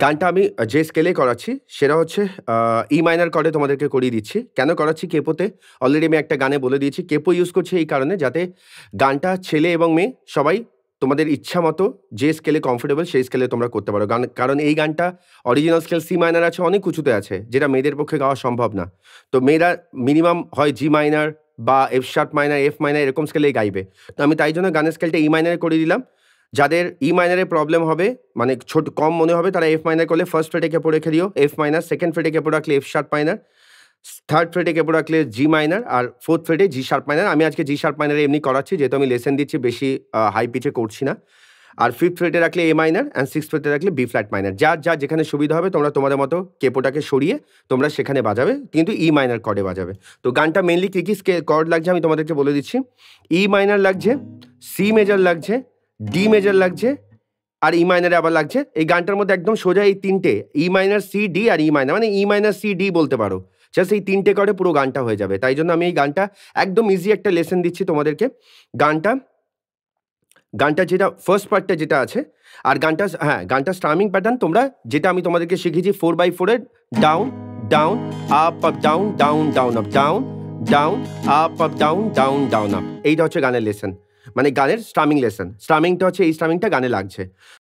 গানটা আমি যে স্কেলে করাচ্ছি সেটা হচ্ছে ই মাইনর কর্ডে তোমাদেরকে করিয়ে দিচ্ছি। কেন করাচ্ছি কেপোতে? অলরেডি আমি একটা গানে বলে দিয়েছি। কেপো ইউজ করছি এই কারণে যাতে গানটা ছেলে এবং মেয়ে সবাই তোমাদের ইচ্ছা মতো যে স্কেলে কমফোর্টেবল সেই স্কেলে তোমরা করতে পারো। কারণ এই গানটা অরিজিনাল স্কেল সি মাইনর আছে, অনেক উঁচুতে আছে, যেটা মেয়েদের পক্ষে গাওয়া সম্ভব না। তো মেয়েরা মিনিমাম হয় জি মাইনর বা F sharp minor, F minor এরকম স্কেলেই গাইবে। তো আমি তাই জন্য গানের স্কেলটা ই মাইনরে করে দিলাম। যাদের ই মাইনরে প্রবলেম হবে, মানে কম মনে হবে, তারা এফ মাইনর করলে ফার্স্ট ফ্রেটে কেপো রেখে দিও এফ মাইনর, সেকেন্ড ফ্রেটে কেপো রাখলে এফ শার্প মাইনর, থার্ড ফ্রেটে কেপো রাখলে জি মাইনর, আর ফোর্থ ফ্রেটে জি শার্প মাইনর। আমি আজকে জি শার্প মাইনরে এমনি করাচ্ছি যেহেতু আমি লেসেন দিচ্ছি, বেশি হাই পিচে করছি না। আর ফিফথ ফ্রেটে রাখলে এ মাইনর অ্যান্ড সিক্স ফ্রেটে রাখলে বি ফ্ল্যাট মাইনর। যার যেখানে সুবিধা হবে তোমরা তোমাদের মতো কেপোটাকে সরিয়ে তোমরা সেখানে বাজাবে, কিন্তু ই মাইনর কর্ডে বাজাবে। তো গানটা মেনলি কী কী কর্ড লাগছে আমি তোমাদেরকে বলে দিচ্ছি। ই মাইনর লাগছে, সি মেজর লাগছে, ডি মেজর লাগছে, আর ই মাইনারে আবার লাগছে। এই গানটার মধ্যে একদম সোজা এই তিনটে, ই মাইনার, সি, ডি আর ই মাইনার, মানে ই মাইনার, সি, ডি বলতে পারো। জাস্ট এই তিনটে করে পুরো গানটা হয়ে যাবে। তাই জন্য আমি এই গানটা একদম ইজি একটা লেসন দিচ্ছি তোমাদেরকে। গানটা যেটা ফার্স্ট পার্টটা যেটা আছে, আর গানটা স্ট্রামিং প্যাটার্ন তোমরা যেটা আমি তোমাদেরকে শিখিয়েছি 4/4 এর down down up up down down down up down down up up down down down up. এইটা হচ্ছে গানের লেসন, মানে গানের স্ট্রামিং লেসন। স্ট্রামিংটা হচ্ছে এই স্ট্রামিংটা গানে লাগছে।